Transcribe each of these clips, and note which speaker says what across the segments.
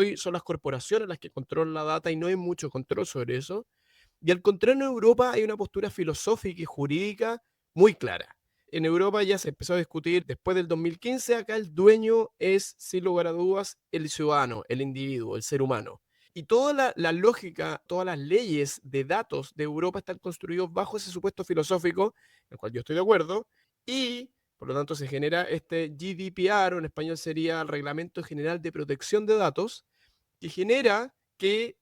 Speaker 1: hoy son las corporaciones las que controlan la data y no hay mucho control sobre eso. Y al contrario, en Europa hay una postura filosófica y jurídica muy clara. En Europa ya se empezó a discutir después del 2015, acá el dueño es, sin lugar a dudas, el ciudadano, el individuo, el ser humano. Y toda la lógica, todas las leyes de datos de Europa están construidos bajo ese supuesto filosófico, en el cual yo estoy de acuerdo, y por lo tanto se genera este GDPR, o en español sería el Reglamento General de Protección de Datos, que genera que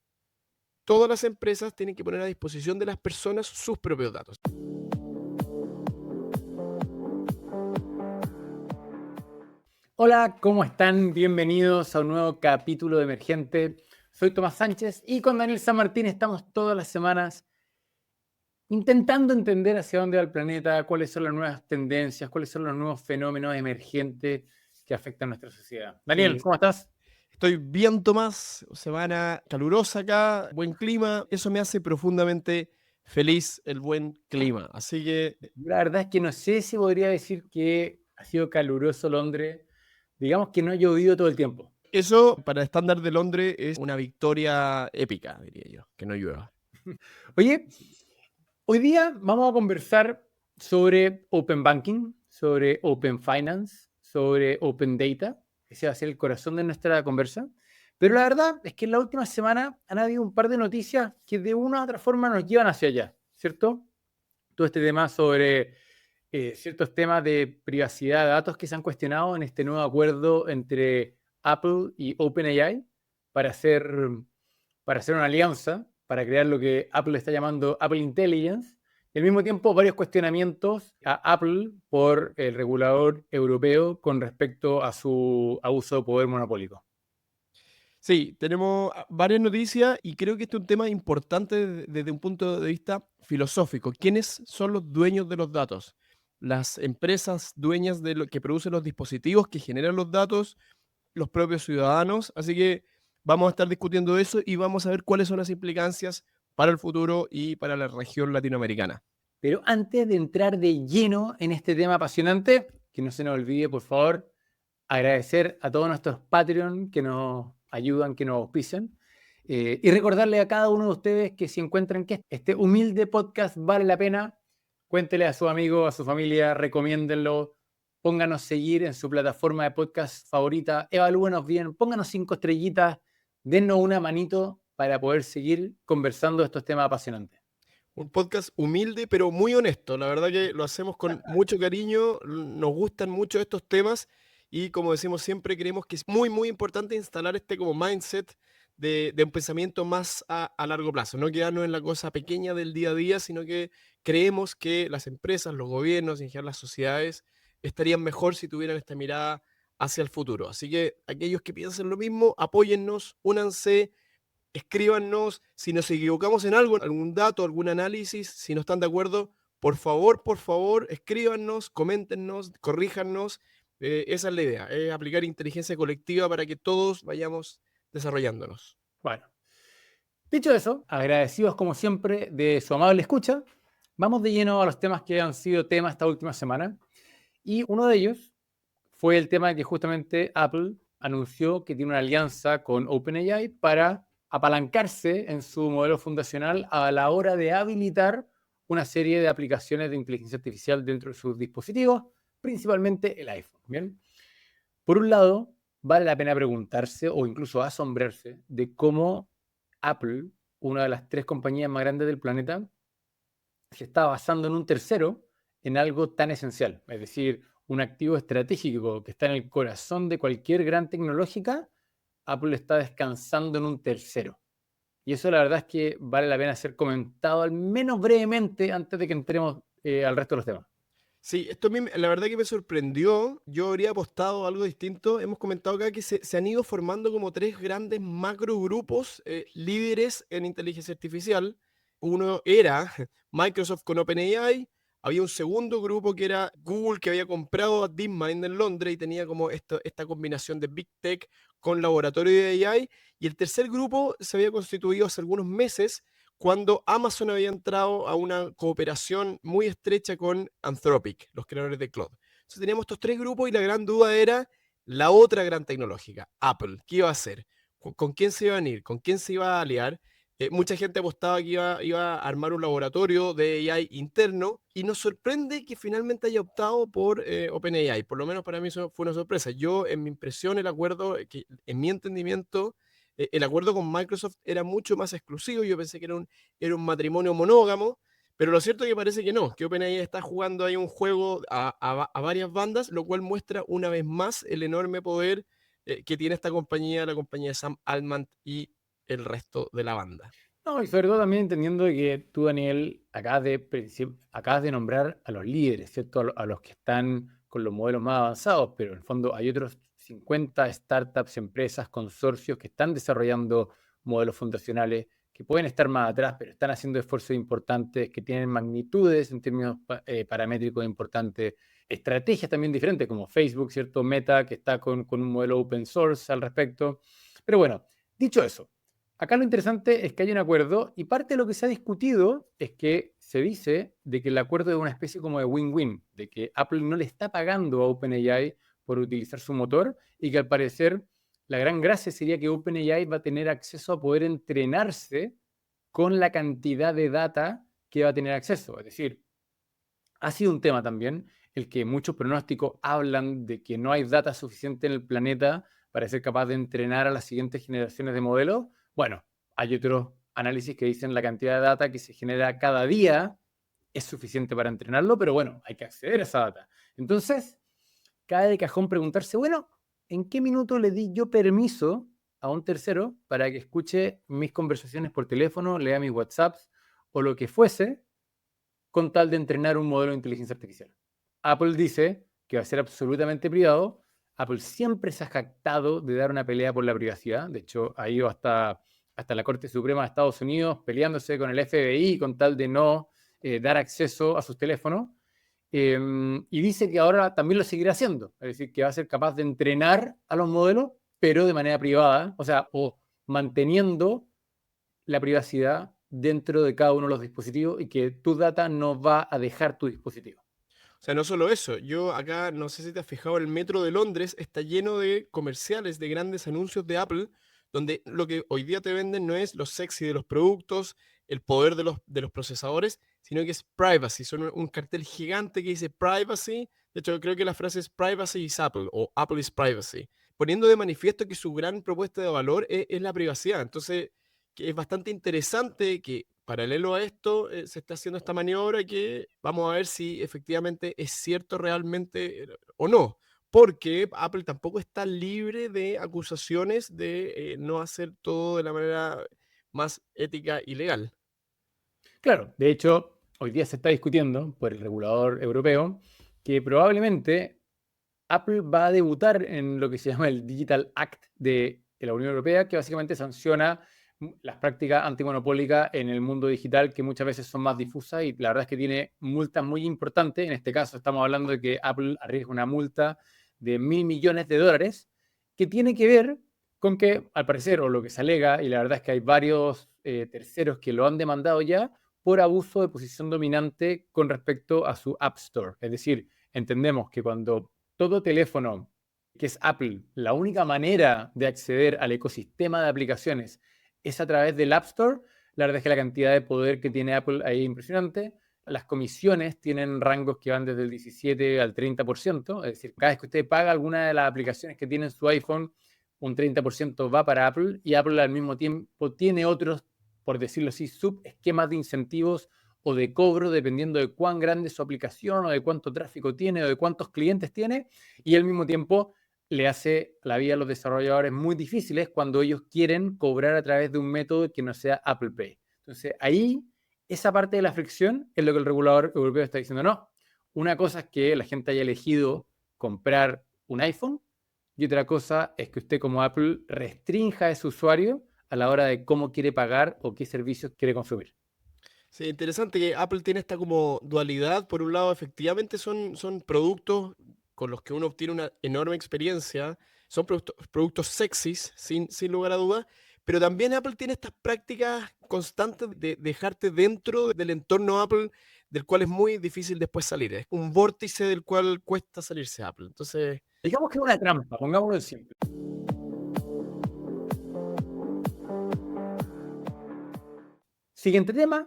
Speaker 1: todas las empresas tienen que poner a disposición de las personas sus propios datos.
Speaker 2: Hola, ¿cómo están? Bienvenidos a un nuevo capítulo de Emergente. Soy Tomás Sánchez y con Daniel San Martín estamos todas las semanas intentando entender hacia dónde va el planeta, cuáles son las nuevas tendencias, cuáles son los nuevos fenómenos emergentes que afectan a nuestra sociedad. Daniel,
Speaker 1: Sí,
Speaker 2: ¿cómo estás?
Speaker 1: estoy bien, Tomás. Semana calurosa acá, buen clima. Eso me hace profundamente feliz, el buen clima. Así que
Speaker 2: La verdad es que no sé si podría decir que ha sido caluroso Londres. Digamos que no ha llovido todo el tiempo.
Speaker 1: eso, para el estándar de Londres, es una victoria épica, diría yo, que no llueva.
Speaker 2: Oye, hoy día vamos a conversar sobre Open Banking, sobre Open Finance, sobre Open Data. Ese va a ser el corazón de nuestra conversa. Pero la verdad es que en la última semana han habido un par de noticias que de una u otra forma nos llevan hacia allá, ¿cierto? Todo este tema sobre ciertos temas de privacidad de datos que se han cuestionado en este nuevo acuerdo entre Apple y OpenAI para hacer, para hacer una alianza, para crear lo que Apple está llamando Apple Intelligence, y al mismo tiempo varios cuestionamientos a Apple por el regulador europeo con respecto a su abuso de poder monopólico.
Speaker 1: Sí, tenemos varias noticias y creo que este es un tema importante desde un punto de vista filosófico. ¿Quiénes son los dueños de los datos? Las empresas dueñas de lo que producen los dispositivos que generan los datos, los propios ciudadanos. Así que vamos a estar discutiendo eso y vamos a ver cuáles son las implicancias para el futuro y para la región latinoamericana.
Speaker 2: Pero antes de entrar de lleno en este tema apasionante, que no se nos olvide, por favor, agradecer a todos nuestros Patreon que nos ayudan, que nos auspician. Y recordarle a cada uno de ustedes que si encuentran que este humilde podcast vale la pena, cuéntele a su amigo, a su familia, recomiéndenlo, pónganos seguir en su plataforma de podcast favorita, evalúenos bien, pónganos 5 estrellitas, dennos una manito para poder seguir conversando de estos temas apasionantes.
Speaker 1: Un podcast humilde, pero muy honesto. La verdad que lo hacemos con mucho cariño, nos gustan mucho estos temas y como decimos siempre, creemos que es muy, muy importante instalar este como mindset de un pensamiento más a largo plazo, no quedarnos en la cosa pequeña del día a día, sino que creemos que las empresas, los gobiernos y en general las sociedades estarían mejor si tuvieran esta mirada hacia el futuro. Así que aquellos que piensen lo mismo, apóyennos, únanse, escríbanos si nos equivocamos en algo, algún dato, algún análisis, si no están de acuerdo, por favor, escríbanos, coméntenos, corríjanos. Esa es la idea, es aplicar inteligencia colectiva para que todos vayamos desarrollándonos.
Speaker 2: Bueno, dicho eso, agradecidos como siempre de su amable escucha, vamos de lleno a los temas que han sido tema esta última semana. Y uno de ellos fue el tema de que justamente Apple anunció que tiene una alianza con OpenAI para apalancarse en su modelo fundacional a la hora de habilitar una serie de aplicaciones de inteligencia artificial dentro de sus dispositivos, principalmente el iPhone. ¿Bien? Por un lado, vale la pena preguntarse o incluso asombrarse de cómo Apple, una de las 3 compañías más grandes del planeta, se está basando en un tercero en algo tan esencial. Es decir, un activo estratégico que está en el corazón de cualquier gran tecnológica, Apple está descansando en un tercero. Y eso la verdad es que vale la pena ser comentado al menos brevemente antes de que entremos al resto de los temas.
Speaker 1: Sí, esto a mí la verdad que me sorprendió. Yo habría apostado algo distinto. Hemos comentado acá que se han ido formando como tres grandes macro grupos líderes en inteligencia artificial. Uno era Microsoft con OpenAI. Había un segundo grupo que era Google, que había comprado a DeepMind en Londres y tenía como esta combinación de Big Tech con laboratorio de AI. Y el tercer grupo se había constituido hace algunos meses cuando Amazon había entrado a una cooperación muy estrecha con Anthropic, los creadores de Claude. Entonces teníamos estos tres grupos y la gran duda era la otra gran tecnológica, Apple. ¿Qué iba a hacer? con quién se iban a ir, con quién se iba a aliar. Mucha gente apostaba que iba a armar un laboratorio de AI interno y nos sorprende que finalmente haya optado por OpenAI. Por lo menos para mí eso fue una sorpresa. Yo, en mi impresión, el acuerdo, en mi entendimiento, el acuerdo con Microsoft era mucho más exclusivo. Yo pensé que era un matrimonio monógamo, pero lo cierto es que parece que no, que OpenAI está jugando ahí un juego a varias bandas, lo cual muestra una vez más el enorme poder que tiene esta compañía, la compañía de Sam Altman y el resto de la banda.
Speaker 2: No, y sobre todo también entendiendo que tú, Daniel, acabas de nombrar a los líderes, ¿cierto? A los que están con los modelos más avanzados, pero en el fondo hay otros 50 startups, empresas, consorcios que están desarrollando modelos fundacionales, que pueden estar más atrás, pero están haciendo esfuerzos importantes, que tienen magnitudes en términos paramétricos importantes, estrategias también diferentes, como Facebook, ¿cierto? Meta, que está con un modelo open source al respecto. Pero bueno, dicho eso, acá lo interesante es que hay un acuerdo y parte de lo que se ha discutido es que se dice de que el acuerdo es una especie como de win-win, de que Apple no le está pagando a OpenAI por utilizar su motor y que al parecer la gran gracia sería que OpenAI va a tener acceso a poder entrenarse con la cantidad de data que va a tener acceso. Es decir, ha sido un tema también el que muchos pronósticos hablan de que no hay data suficiente en el planeta para ser capaz de entrenar a las siguientes generaciones de modelos. Bueno, hay otros análisis que dicen la cantidad de data que se genera cada día es suficiente para entrenarlo, pero bueno, hay que acceder a esa data. Entonces, cae de cajón preguntarse, bueno, ¿en qué minuto le di yo permiso a un tercero para que escuche mis conversaciones por teléfono, lea mis WhatsApps o lo que fuese con tal de entrenar un modelo de inteligencia artificial? Apple dice que va a ser absolutamente privado. Apple siempre se ha jactado de dar una pelea por la privacidad. De hecho, ha ido hasta la Corte Suprema de Estados Unidos peleándose con el FBI con tal de no dar acceso a sus teléfonos. Y dice que ahora también lo seguirá haciendo. Es decir, que va a ser capaz de entrenar a los modelos, pero de manera privada. O sea, o manteniendo la privacidad dentro de cada uno de los dispositivos y que tu data no va a dejar tu dispositivo.
Speaker 1: O sea, no solo eso, yo acá, no sé si te has fijado, el metro de Londres está lleno de comerciales, de grandes anuncios de Apple, donde lo que hoy día te venden no es lo sexy de los productos, el poder de los procesadores, sino que es privacy. Son un cartel gigante que dice privacy. De hecho, creo que la frase es privacy is Apple o Apple is privacy, poniendo de manifiesto que su gran propuesta de valor es la privacidad. Entonces, que es bastante interesante que paralelo a esto se está haciendo esta maniobra que vamos a ver si efectivamente es cierto realmente o no, porque Apple tampoco está libre de acusaciones de no hacer todo de la manera más ética y legal.
Speaker 2: Claro, de hecho, hoy día se está discutiendo por el regulador europeo que probablemente Apple va a debutar en lo que se llama el Digital Act de la Unión Europea, que básicamente sanciona las prácticas antimonopólicas en el mundo digital, que muchas veces son más difusas y la verdad es que tiene multas muy importantes. En este caso estamos hablando de que Apple arriesga una multa de $1.000 millones, que tiene que ver con que, al parecer, o lo que se alega, y la verdad es que hay varios terceros que lo han demandado ya, por abuso de posición dominante con respecto a su App Store. Es decir, entendemos que cuando todo teléfono que es Apple, la única manera de acceder al ecosistema de aplicaciones es a través del App Store, la verdad es que la cantidad de poder que tiene Apple ahí es impresionante. Las comisiones tienen rangos que van desde el 17 al 30%, es decir, cada vez que usted paga alguna de las aplicaciones que tiene en su iPhone, un 30% va para Apple y Apple al mismo tiempo tiene otros, por decirlo así, subesquemas de incentivos o de cobro, dependiendo de cuán grande es su aplicación o de cuánto tráfico tiene o de cuántos clientes tiene, y al mismo tiempo le hace la vida a los desarrolladores muy difíciles cuando ellos quieren cobrar a través de un método que no sea Apple Pay. Entonces, ahí, esa parte de la fricción es lo que el regulador europeo está diciendo. No, una cosa es que la gente haya elegido comprar un iPhone y otra cosa es que usted como Apple restrinja a ese usuario a la hora de cómo quiere pagar o qué servicios quiere consumir.
Speaker 1: Sí, interesante que Apple tiene esta como dualidad. Por un lado, efectivamente son productos con los que uno obtiene una enorme experiencia, son productos sexys, sin lugar a dudas, pero también Apple tiene estas prácticas constantes de dejarte dentro del entorno Apple, del cual es muy difícil después salir. Es un vórtice del cual cuesta salirse Apple. Entonces,
Speaker 2: Digamos que es una trampa, pongámoslo en simple. Siguiente tema,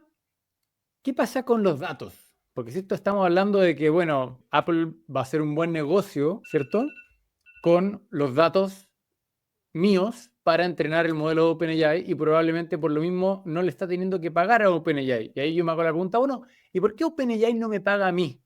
Speaker 2: ¿qué pasa con los datos? Porque si esto estamos hablando de que, bueno, Apple va a hacer un buen negocio, ¿cierto? Con los datos míos para entrenar el modelo de OpenAI y probablemente por lo mismo no le está teniendo que pagar a OpenAI. Y ahí yo me hago la pregunta, bueno, ¿y por qué OpenAI no me paga a mí?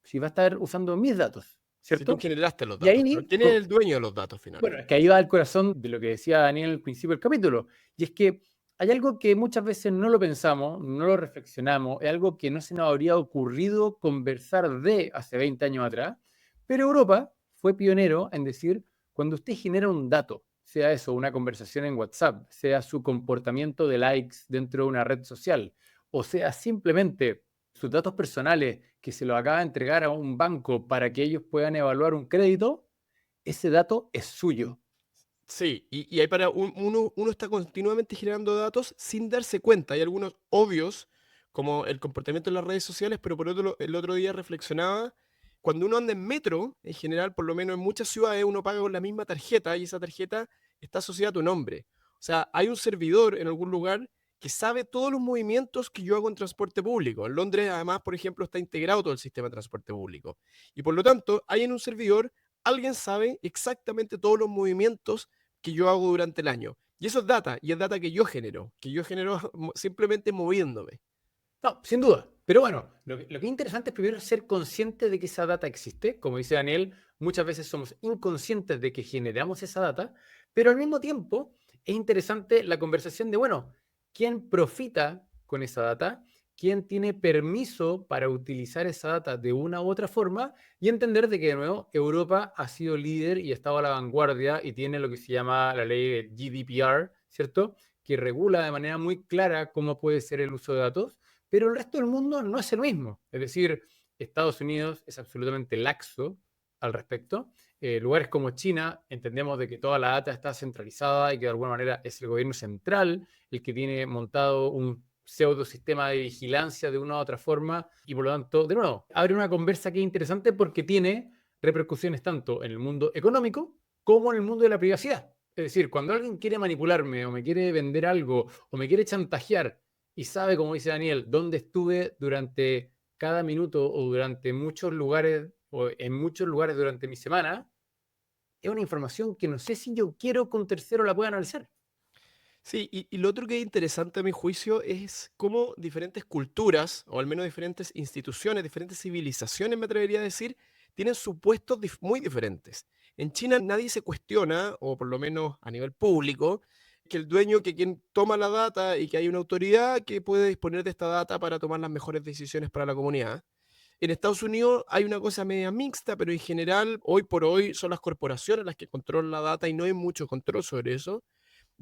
Speaker 2: Si va a estar usando mis datos,
Speaker 1: Si tú
Speaker 2: ¿cierto?
Speaker 1: generaste los
Speaker 2: Y
Speaker 1: datos, pero
Speaker 2: ahí,
Speaker 1: ¿quién es el dueño de los datos
Speaker 2: bueno, es
Speaker 1: finalmente?
Speaker 2: que ahí va el corazón de lo que decía Daniel al principio del capítulo. Y es que hay algo que muchas veces no lo pensamos, no lo reflexionamos, es algo que no se nos habría ocurrido conversar de hace 20 años atrás, pero Europa fue pionero en decir, cuando usted genera un dato, sea eso, una conversación en WhatsApp, sea su comportamiento de likes dentro de una red social, o sea simplemente sus datos personales que se los acaba de entregar a un banco para que ellos puedan evaluar un crédito, ese dato es suyo.
Speaker 1: Sí, y hay uno está continuamente generando datos sin darse cuenta. Hay algunos obvios, como el comportamiento en las redes sociales, pero por otro, el otro día reflexionaba, cuando uno anda en metro, en general, por lo menos en muchas ciudades, uno paga con la misma tarjeta y esa tarjeta está asociada a tu nombre. O sea, hay un servidor en algún lugar que sabe todos los movimientos que yo hago en transporte público. En Londres, además, por ejemplo, está integrado todo el sistema de transporte público. Y por lo tanto, hay en un servidor, alguien sabe exactamente todos los movimientos que yo hago durante el año. Y eso es data, y es data que yo genero simplemente moviéndome.
Speaker 2: No, sin duda. Pero bueno, lo que es interesante es primero ser consciente de que esa data existe. Como dice Daniel, muchas veces somos inconscientes de que generamos esa data, pero al mismo tiempo es interesante la conversación de, bueno, ¿quién profita con esa data? ¿Quién tiene permiso para utilizar esa data de una u otra forma? Y entender de que, de nuevo, Europa ha sido líder y ha estado a la vanguardia y tiene lo que se llama la ley de GDPR, ¿cierto? Que regula de manera muy clara cómo puede ser el uso de datos, pero el resto del mundo no es el mismo. Es decir, Estados Unidos es absolutamente laxo al respecto. Lugares como China entendemos de que toda la data está centralizada y que de alguna manera es el gobierno central el que tiene montado un pseudo sistema de vigilancia de una u otra forma y por lo tanto, de nuevo, abre una conversa que es interesante porque tiene repercusiones tanto en el mundo económico como en el mundo de la privacidad. Es decir, cuando alguien quiere manipularme o me quiere vender algo o me quiere chantajear y sabe, como dice Daniel, dónde estuve durante cada minuto o durante muchos lugares o en muchos lugares durante mi semana, es una información que no sé si yo quiero que un tercero la pueda analizar.
Speaker 1: Sí, y lo otro que es interesante a mi juicio es cómo diferentes culturas, o al menos diferentes instituciones, diferentes civilizaciones, me atrevería a decir, tienen supuestos muy diferentes. En China nadie se cuestiona, o por lo menos a nivel público, que el dueño, que quien toma la data y que hay una autoridad que puede disponer de esta data para tomar las mejores decisiones para la comunidad. En Estados Unidos hay una cosa media mixta, pero en general, hoy por hoy, son las corporaciones las que controlan la data y no hay mucho control sobre eso.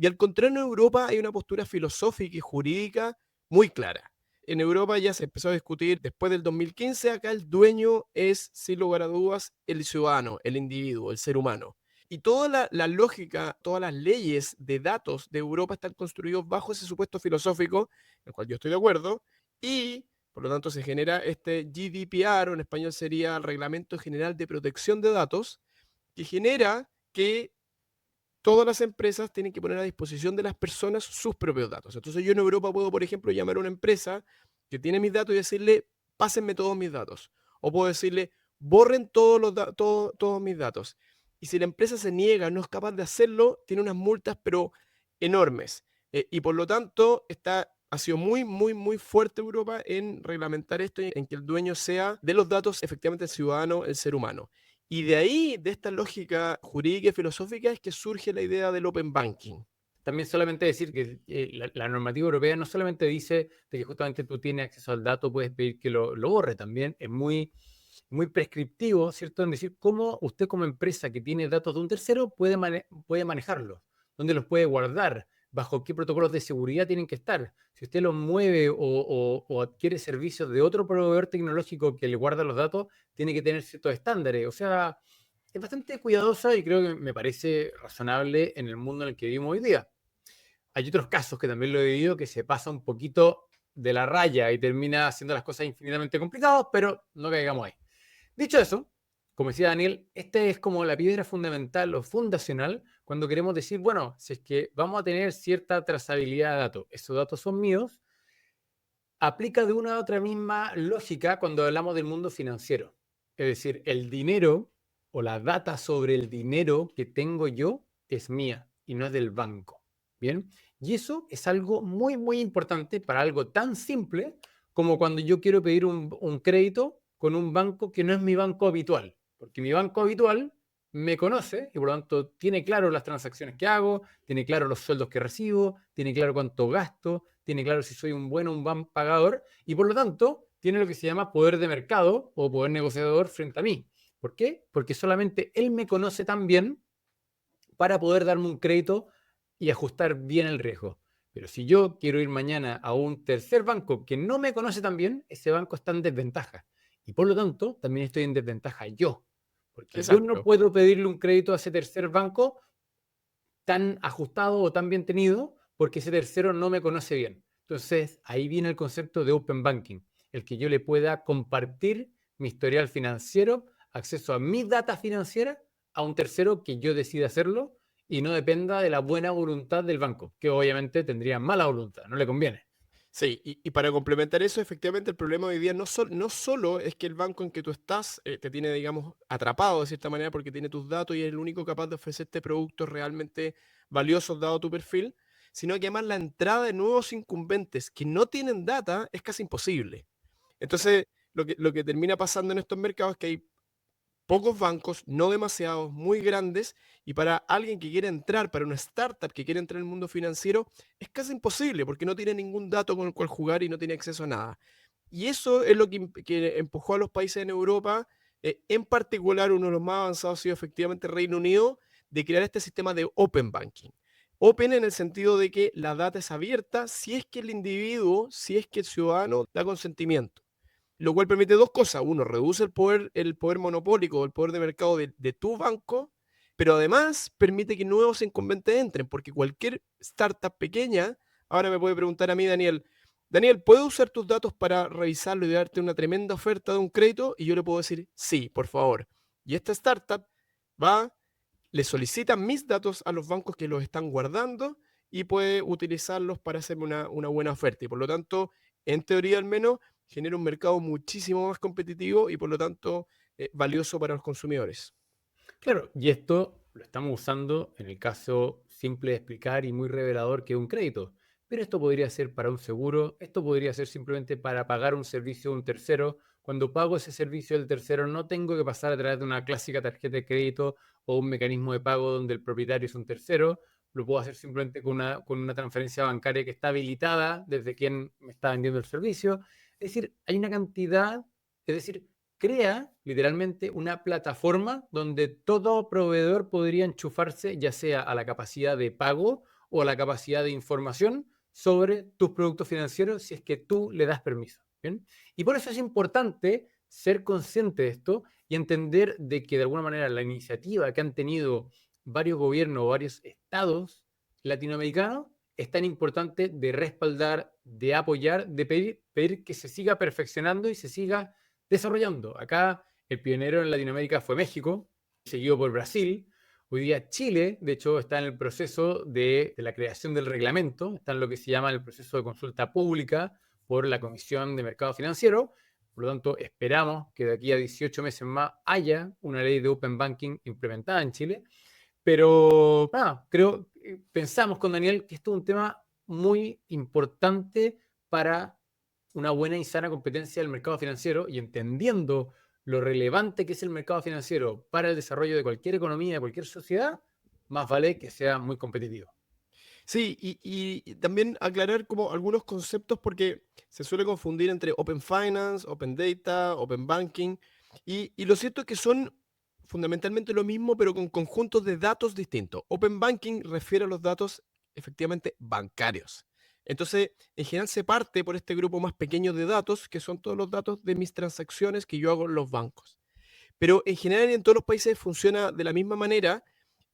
Speaker 1: Y al contrario, en Europa hay una postura filosófica y jurídica muy clara. En Europa ya se empezó a discutir después del 2015, acá el dueño es, sin lugar a dudas, el ciudadano, el individuo, el ser humano. Y toda la lógica, todas las leyes de datos de Europa están construidos bajo ese supuesto filosófico, en el cual yo estoy de acuerdo, y por lo tanto se genera este GDPR, o en español sería el Reglamento General de Protección de Datos, que genera que todas las empresas tienen que poner a disposición de las personas sus propios datos. Entonces yo en Europa puedo, por ejemplo, llamar a una empresa que tiene mis datos y decirle, pásenme todos mis datos. O puedo decirle, borren todos mis datos. Y si la empresa se niega, no es capaz de hacerlo, tiene unas multas, pero enormes. Y por lo tanto, ha sido muy, muy, muy fuerte Europa en reglamentar esto, en que el dueño sea de los datos efectivamente el ciudadano, el ser humano. Y de ahí, de esta lógica jurídica y filosófica, es que surge la idea del open banking.
Speaker 2: También solamente decir que la normativa europea no solamente dice de que justamente tú tienes acceso al dato, puedes pedir que lo borre, también es muy prescriptivo, ¿cierto? En decir cómo usted como empresa que tiene datos de un tercero puede manejarlos, dónde los puede guardar, bajo qué protocolos de seguridad tienen que estar. Si usted los mueve o adquiere servicios de otro proveedor tecnológico que le guarda los datos, tiene que tener ciertos estándares. O sea, es bastante cuidadosa y creo que me parece razonable en el mundo en el que vivimos hoy día. Hay otros casos que también lo he vivido que se pasa un poquito de la raya y termina haciendo las cosas infinitamente complicadas, pero no caigamos ahí. Dicho eso, como decía Daniel, esta es como la piedra fundamental o fundacional cuando queremos decir, bueno, si es que vamos a tener cierta trazabilidad de datos, esos datos son míos, aplica de una u otra misma lógica cuando hablamos del mundo financiero. Es decir, el dinero o la data sobre el dinero que tengo yo es mía y no es del banco. ¿Bien? Y eso es algo muy, muy importante para algo tan simple como cuando yo quiero pedir un crédito con un banco que no es mi banco habitual. Porque mi banco habitual me conoce y por lo tanto tiene claro las transacciones que hago, tiene claro los sueldos que recibo, tiene claro cuánto gasto, tiene claro si soy un buen o un mal pagador y por lo tanto tiene lo que se llama poder de mercado o poder negociador frente a mí. ¿Por qué? Porque solamente él me conoce tan bien para poder darme un crédito y ajustar bien el riesgo. Pero si yo quiero ir mañana a un tercer banco que no me conoce tan bien, ese banco está en desventaja. Y por lo tanto, también estoy en desventaja yo. Porque yo no
Speaker 1: Exacto.
Speaker 2: puedo pedirle un crédito a ese tercer banco tan ajustado o tan bien tenido porque ese tercero no me conoce bien. Entonces, ahí viene el concepto de Open Banking, el que yo le pueda compartir mi historial financiero, acceso a mi data financiera a un tercero que yo decida hacerlo y no dependa de la buena voluntad del banco, que obviamente tendría mala voluntad, no le conviene.
Speaker 1: Sí, y para complementar eso, efectivamente el problema hoy día no solo es que el banco en que tú estás te tiene, digamos, atrapado de cierta manera porque tiene tus datos y es el único capaz de ofrecerte productos realmente valiosos dado tu perfil, sino que además la entrada de nuevos incumbentes que no tienen data es casi imposible. Entonces, lo que termina pasando en estos mercados es que hay pocos bancos, no demasiados, muy grandes, y para alguien que quiere entrar, para una startup que quiere entrar en el mundo financiero, es casi imposible porque no tiene ningún dato con el cual jugar y no tiene acceso a nada. Y eso es lo que empujó a los países en Europa, en particular uno de los más avanzados ha sido efectivamente Reino Unido, de crear este sistema de Open Banking. Open en el sentido de que la data es abierta si es que el individuo, si es que el ciudadano da consentimiento, lo cual permite dos cosas. Uno, reduce el poder monopólico, el poder de mercado de tu banco, pero además permite que nuevos incumbentes entren, porque cualquier startup pequeña, ahora me puede preguntar a mí, Daniel, ¿puedo usar tus datos para revisarlo y darte una tremenda oferta de un crédito? Y yo le puedo decir, sí, por favor. Y esta startup va, le solicita mis datos a los bancos que los están guardando y puede utilizarlos para hacerme una buena oferta. Y por lo tanto, en teoría al menos, genera un mercado muchísimo más competitivo y por lo tanto valioso para los consumidores.
Speaker 2: Claro, y esto lo estamos usando en el caso simple de explicar y muy revelador que es un crédito. Pero esto podría ser para un seguro, esto podría ser simplemente para pagar un servicio de un tercero. Cuando pago ese servicio del tercero no tengo que pasar a través de una clásica tarjeta de crédito o un mecanismo de pago donde el propietario es un tercero. Lo puedo hacer simplemente con una transferencia bancaria que está habilitada desde quien me está vendiendo el servicio. Es decir, hay una cantidad, es decir, crea literalmente una plataforma donde todo proveedor podría enchufarse ya sea a la capacidad de pago o a la capacidad de información sobre tus productos financieros si es que tú le das permiso. ¿Bien? Y por eso es importante ser consciente de esto y entender de que de alguna manera la iniciativa que han tenido varios gobiernos o varios estados latinoamericanos es tan importante de respaldar, de apoyar, de pedir que se siga perfeccionando y se siga desarrollando. Acá el pionero en Latinoamérica fue México, seguido por Brasil. Hoy día Chile, de hecho, está en el proceso de la creación del reglamento, está en lo que se llama el proceso de consulta pública por la Comisión de Mercado Financiero. Por lo tanto, esperamos que de aquí a 18 meses más haya una ley de Open Banking implementada en Chile. Pero pensamos con Daniel que esto es un tema muy importante para una buena y sana competencia del mercado financiero y entendiendo lo relevante que es el mercado financiero para el desarrollo de cualquier economía, de cualquier sociedad, más vale que sea muy competitivo.
Speaker 1: Sí, y también aclarar como algunos conceptos porque se suele confundir entre Open Finance, Open Data, Open Banking, y lo cierto es que son fundamentalmente lo mismo, pero con conjuntos de datos distintos. Open Banking refiere a los datos efectivamente bancarios. Entonces, en general se parte por este grupo más pequeño de datos, que son todos los datos de mis transacciones que yo hago en los bancos. Pero en general en todos los países funciona de la misma manera.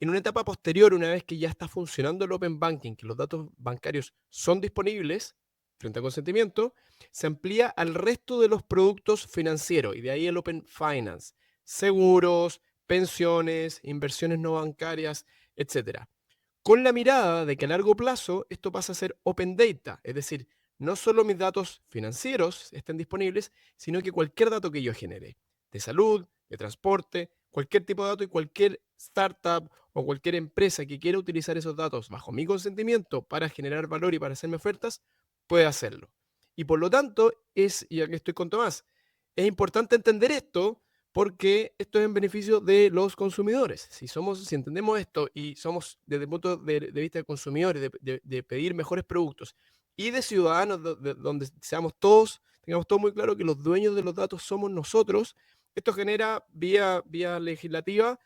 Speaker 1: En una etapa posterior, una vez que ya está funcionando el Open Banking, que los datos bancarios son disponibles frente a consentimiento, se amplía al resto de los productos financieros y de ahí el Open Finance, seguros, pensiones, inversiones no bancarias, etcétera. Con la mirada de que a largo plazo esto pasa a ser Open Data, es decir, no solo mis datos financieros estén disponibles, sino que cualquier dato que yo genere, de salud, de transporte, cualquier tipo de dato y cualquier startup o cualquier empresa que quiera utilizar esos datos bajo mi consentimiento para generar valor y para hacerme ofertas, puede hacerlo. Y por lo tanto, y aquí estoy con Tomás, es importante entender esto porque esto es en beneficio de los consumidores. Si entendemos esto y somos desde el punto de vista de consumidores, de pedir mejores productos y de ciudadanos, donde tengamos todo muy claro que los dueños de los datos somos nosotros, esto genera vía legislativa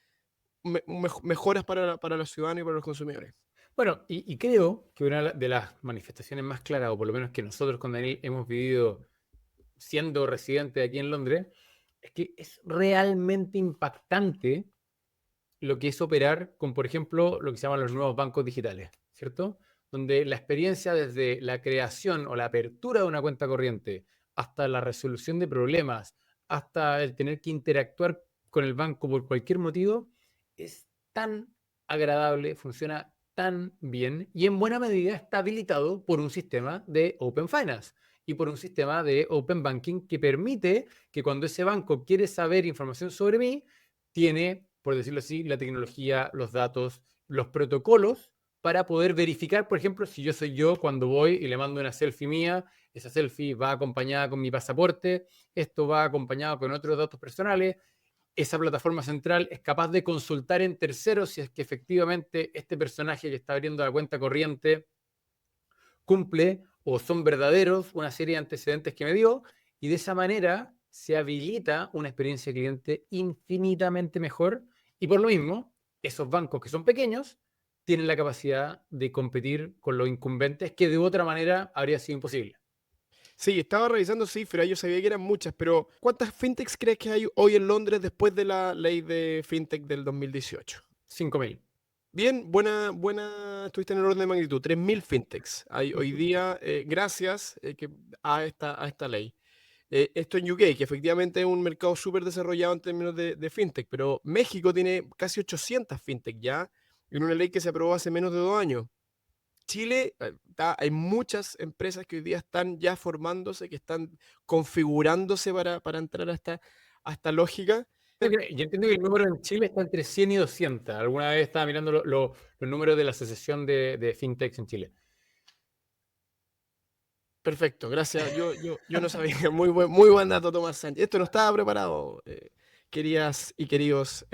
Speaker 1: mejoras para los ciudadanos y para los consumidores.
Speaker 2: Bueno, y creo que una de las manifestaciones más claras, o por lo menos que nosotros con Daniel hemos vivido siendo residente aquí en Londres, es que es realmente impactante lo que es operar con, por ejemplo, lo que se llaman los nuevos bancos digitales, ¿cierto? Donde la experiencia desde la creación o la apertura de una cuenta corriente hasta la resolución de problemas, hasta el tener que interactuar con el banco por cualquier motivo, es tan agradable, funciona tan bien y en buena medida está habilitado por un sistema de Open Finance y por un sistema de Open Banking que permite que cuando ese banco quiere saber información sobre mí, tiene, por decirlo así, la tecnología, los datos, los protocolos para poder verificar, por ejemplo, si yo soy yo cuando voy y le mando una selfie mía, esa selfie va acompañada con mi pasaporte, esto va acompañado con otros datos personales, esa plataforma central es capaz de consultar en terceros si es que efectivamente este personaje que está abriendo la cuenta corriente cumple o son verdaderos una serie de antecedentes que me dio, y de esa manera se habilita una experiencia de cliente infinitamente mejor, y por lo mismo, esos bancos que son pequeños tienen la capacidad de competir con los incumbentes que de otra manera habría sido imposible.
Speaker 1: Sí, estaba revisando cifras, yo sabía que eran muchas, pero ¿cuántas fintechs crees que hay hoy en Londres después de la ley de fintech del 2018?
Speaker 2: 5.000.
Speaker 1: Bien, estuviste en el orden de magnitud, 3.000 fintechs hay hoy día, gracias a esta ley. Esto en UK, que efectivamente es un mercado súper desarrollado en términos de fintech, pero México tiene casi 800 fintech ya, en una ley que se aprobó hace menos de 2 años. Chile, hay muchas empresas que hoy día están ya formándose, que están configurándose para entrar a esta lógica.
Speaker 2: Yo entiendo que el número en Chile está entre 100 y 200. Alguna vez estaba mirando los números de la Asociación de Fintechs en Chile.
Speaker 1: Perfecto, gracias. Yo no sabía. Muy buen dato, Tomás Sánchez. Esto no estaba preparado, queridas y queridos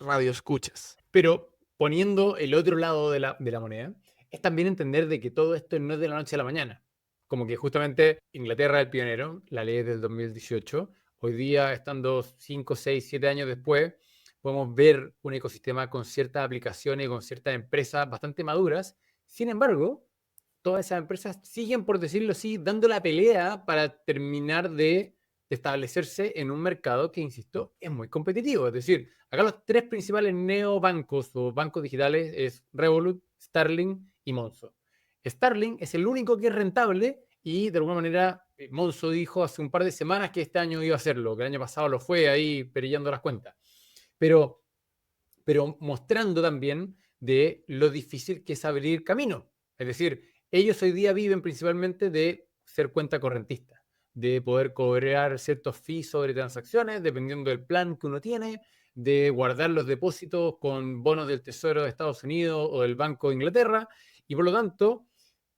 Speaker 1: radioescuchas.
Speaker 2: Pero poniendo el otro lado de la moneda, es también entender de que todo esto no es de la noche a la mañana. Como que justamente Inglaterra es el pionero, la ley es del 2018. Hoy día, estando 5, 6, 7 años después, podemos ver un ecosistema con ciertas aplicaciones y con ciertas empresas bastante maduras. Sin embargo, todas esas empresas siguen, por decirlo así, dando la pelea para terminar de establecerse en un mercado que, insisto, es muy competitivo. Es decir, acá los tres principales neobancos o bancos digitales es Revolut, Starling y Monzo. Starling es el único que es rentable y de alguna manera Monzo dijo hace un par de semanas que este año iba a hacerlo, que el año pasado lo fue ahí perillando las cuentas. Pero, pero mostrando también de lo difícil que es abrir camino. Es decir, ellos hoy día viven principalmente de ser cuenta correntista, de poder cobrar ciertos fees sobre transacciones, dependiendo del plan que uno tiene, de guardar los depósitos con bonos del Tesoro de Estados Unidos o del Banco de Inglaterra, y por lo tanto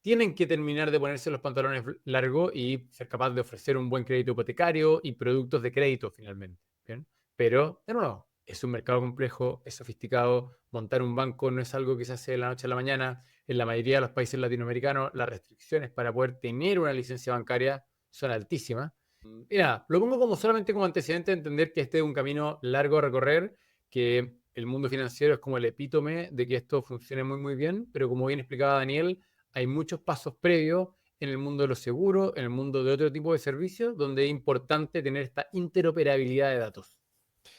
Speaker 2: tienen que terminar de ponerse los pantalones largos y ser capaz de ofrecer un buen crédito hipotecario y productos de crédito finalmente. ¿Bien? Pero, de nuevo, es un mercado complejo, es sofisticado, montar un banco no es algo que se hace de la noche a la mañana. En la mayoría de los países latinoamericanos, las restricciones para poder tener una licencia bancaria son altísimas. Y nada, lo pongo solamente como antecedente de entender que este es un camino largo a recorrer, que el mundo financiero es como el epítome de que esto funcione muy, muy bien, pero como bien explicaba Daniel, hay muchos pasos previos en el mundo de los seguros, en el mundo de otro tipo de servicios, donde es importante tener esta interoperabilidad de datos.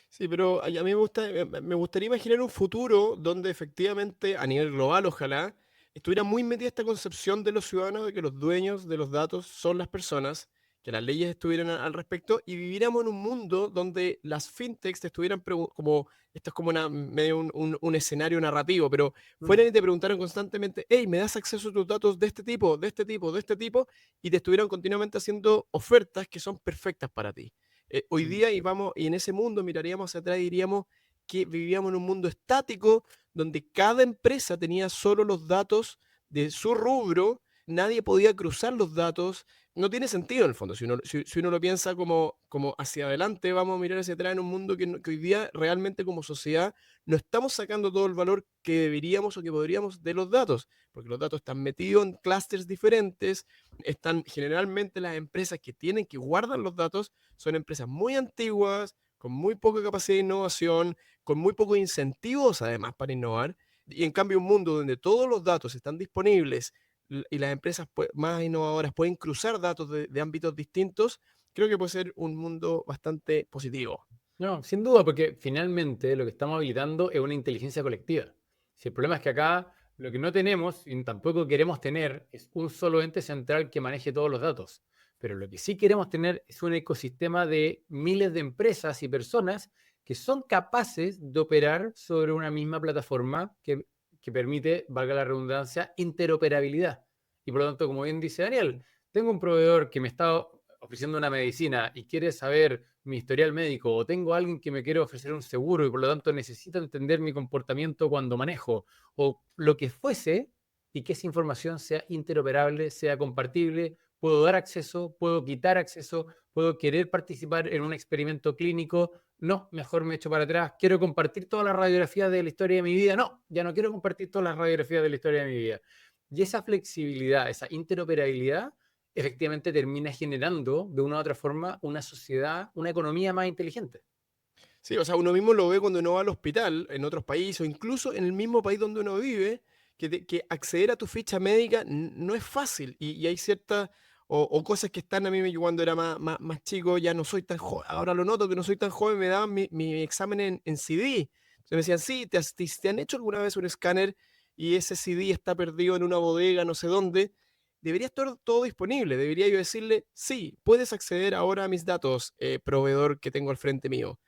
Speaker 1: Sí, pero a mí me gustaría imaginar un futuro donde efectivamente, a nivel global, ojalá, estuviera muy metida esta concepción de los ciudadanos de que los dueños de los datos son las personas, que las leyes estuvieran al respecto y viviéramos en un mundo donde las fintechs te estuvieran como, esto es como medio un escenario narrativo, pero
Speaker 2: Mm,
Speaker 1: fueran y te preguntaran constantemente, hey, ¿me das acceso a tus datos de este tipo, de este tipo, de este tipo? Y te estuvieran continuamente haciendo ofertas que son perfectas para ti. Hoy
Speaker 2: mm.
Speaker 1: día y en ese mundo miraríamos hacia atrás y diríamos que vivíamos en un mundo estático donde cada empresa tenía solo los datos de su rubro, nadie podía cruzar los datos. No tiene sentido en el fondo. Si uno lo piensa como hacia adelante, vamos a mirar hacia atrás en un mundo que hoy día realmente como sociedad no estamos sacando todo el valor que deberíamos o que podríamos de los datos, porque los datos están metidos en clústeres diferentes, están generalmente las empresas que tienen que guardar los datos, son empresas muy antiguas, con muy poca capacidad de innovación, con muy pocos incentivos además para innovar, y en cambio un mundo donde todos los datos están disponibles y las empresas más innovadoras pueden cruzar datos de ámbitos distintos, creo que puede ser un mundo bastante positivo.
Speaker 2: No, sin duda, porque finalmente lo que estamos habilitando es una inteligencia colectiva. Si el problema es que acá lo que no tenemos y tampoco queremos tener es un solo ente central que maneje todos los datos. Pero lo que sí queremos tener es un ecosistema de miles de empresas y personas que son capaces de operar sobre una misma plataforma que permite, valga la redundancia, interoperabilidad. Y por lo tanto, como bien dice Daniel, tengo un proveedor que me está ofreciendo una medicina y quiere saber mi historial médico, o tengo a alguien que me quiere ofrecer un seguro y por lo tanto necesita entender mi comportamiento cuando manejo, o lo que fuese, y que esa información sea interoperable, sea compartible, puedo dar acceso, puedo quitar acceso, puedo querer participar en un experimento clínico, no, mejor me echo para atrás, quiero compartir todas las radiografías de la historia de mi vida, no, ya no quiero compartir todas las radiografías de la historia de mi vida. Y esa flexibilidad, esa interoperabilidad, efectivamente termina generando de una u otra forma una sociedad, una economía más inteligente.
Speaker 1: Sí, o sea, uno mismo lo ve cuando uno va al hospital en otros países o incluso en el mismo país donde uno vive, que acceder a tu ficha médica no es fácil y hay ciertas o cosas que están a mí yo cuando era más chico, ya no soy tan joven, ahora lo noto que no soy tan joven, me daban mi examen en CD. Entonces me decían, sí, te han hecho alguna vez un escáner y ese CD está perdido en una bodega, no sé dónde. Debería estar todo disponible, debería yo decirle, sí, puedes acceder ahora a mis datos, proveedor que tengo al frente mío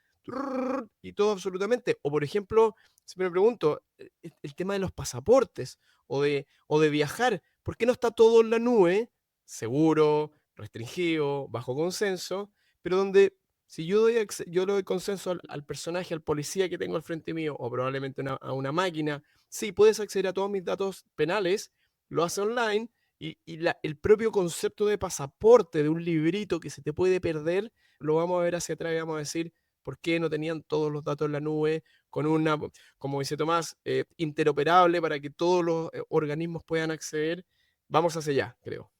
Speaker 1: y todo absolutamente. O por ejemplo, si me pregunto, el tema de los pasaportes o de viajar, ¿por qué no está todo en la nube, seguro, restringido, bajo consenso, pero donde si yo le doy consenso al personaje, al policía que tengo al frente mío, o probablemente a una máquina, sí, puedes acceder a todos mis datos penales, lo hace online, y el propio concepto de pasaporte, de un librito que se te puede perder, lo vamos a ver hacia atrás y vamos a decir, ¿por qué no tenían todos los datos en la nube con una, como dice Tomás, interoperable para que todos los organismos puedan acceder? Vamos hacia allá, creo.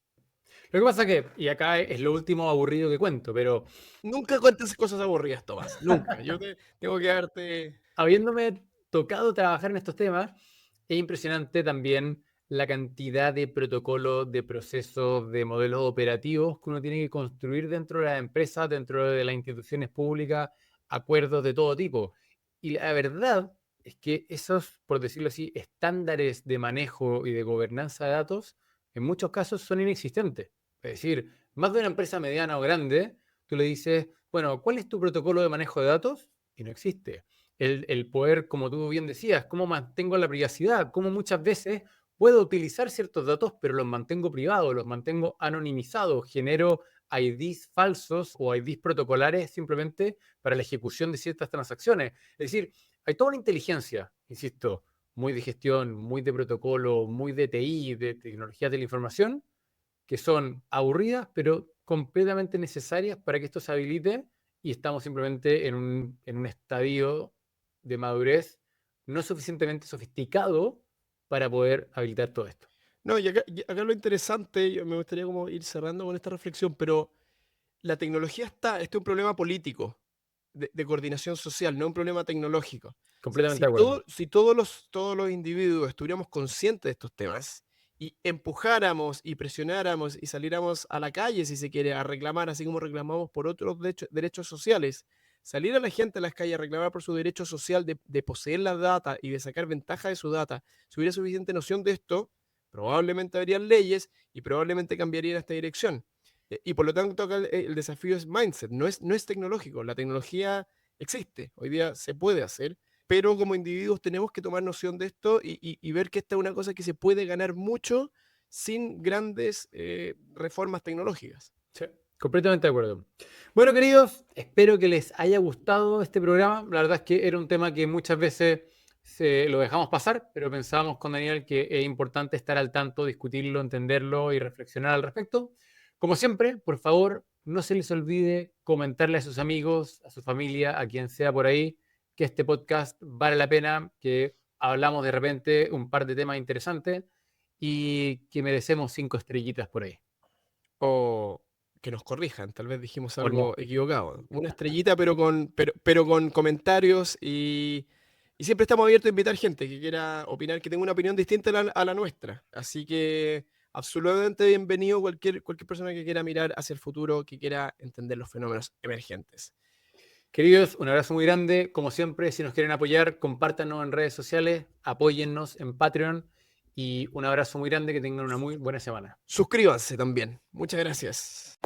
Speaker 2: Lo que pasa que, y acá es lo último aburrido que cuento, pero
Speaker 1: Nunca cuentes cosas aburridas, Tomás, nunca. Tengo que darte...
Speaker 2: habiéndome tocado trabajar en estos temas, es impresionante también la cantidad de protocolos, de procesos, de modelos operativos que uno tiene que construir dentro de las empresas, dentro de las instituciones públicas, acuerdos de todo tipo. Y la verdad es que esos, por decirlo así, estándares de manejo y de gobernanza de datos, en muchos casos son inexistentes. Es decir, más de una empresa mediana o grande, tú le dices, bueno, ¿cuál es tu protocolo de manejo de datos? Y no existe. El poder, como tú bien decías, cómo mantengo la privacidad, cómo muchas veces puedo utilizar ciertos datos, pero los mantengo privados, los mantengo anonimizados, genero IDs falsos o IDs protocolares simplemente para la ejecución de ciertas transacciones. Es decir, hay toda una inteligencia, insisto, muy de gestión, muy de protocolo, muy de TI, de tecnologías de la información, que son aburridas, pero completamente necesarias para que esto se habilite y estamos simplemente en un estadio de madurez no suficientemente sofisticado para poder habilitar todo esto.
Speaker 1: No, y acá lo interesante, me gustaría como ir cerrando con esta reflexión, pero la tecnología este es un problema político, de coordinación social, no un problema tecnológico.
Speaker 2: Completamente
Speaker 1: Si,
Speaker 2: de acuerdo.
Speaker 1: si todos los individuos estuviéramos conscientes de estos temas y empujáramos y presionáramos y saliéramos a la calle, si se quiere, a reclamar, así como reclamamos por otros derechos sociales, salir a la gente a las calles a reclamar por su derecho social de poseer la data y de sacar ventaja de su data, si hubiera suficiente noción de esto, probablemente habrían leyes y probablemente cambiaría esta dirección. Y por lo tanto acá el desafío es mindset, no es tecnológico. La tecnología existe, hoy día se puede hacer, pero como individuos tenemos que tomar noción de esto y ver que esta es una cosa que se puede ganar mucho sin grandes reformas tecnológicas.
Speaker 2: Sí, completamente de acuerdo. Bueno, queridos, espero que les haya gustado este programa. La verdad es que era un tema que muchas veces lo dejamos pasar, pero pensábamos con Daniel que es importante estar al tanto, discutirlo, entenderlo y reflexionar al respecto. Como siempre, por favor, no se les olvide comentarle a sus amigos, a su familia, a quien sea por ahí, que este podcast vale la pena, que hablamos de repente un par de temas interesantes y que merecemos 5 estrellitas por ahí.
Speaker 1: O que nos corrijan, tal vez dijimos
Speaker 2: O no.
Speaker 1: algo equivocado. Una estrellita, pero con comentarios y siempre estamos abiertos a invitar gente que quiera opinar, que tenga una opinión distinta a la nuestra. Así que absolutamente bienvenido cualquier persona que quiera mirar hacia el futuro, que quiera entender los fenómenos emergentes.
Speaker 2: Queridos, un abrazo muy grande. Como siempre, si nos quieren apoyar, compártanos en redes sociales, apóyennos en Patreon y un abrazo muy grande, que tengan una muy buena semana.
Speaker 1: Suscríbanse también. Muchas gracias.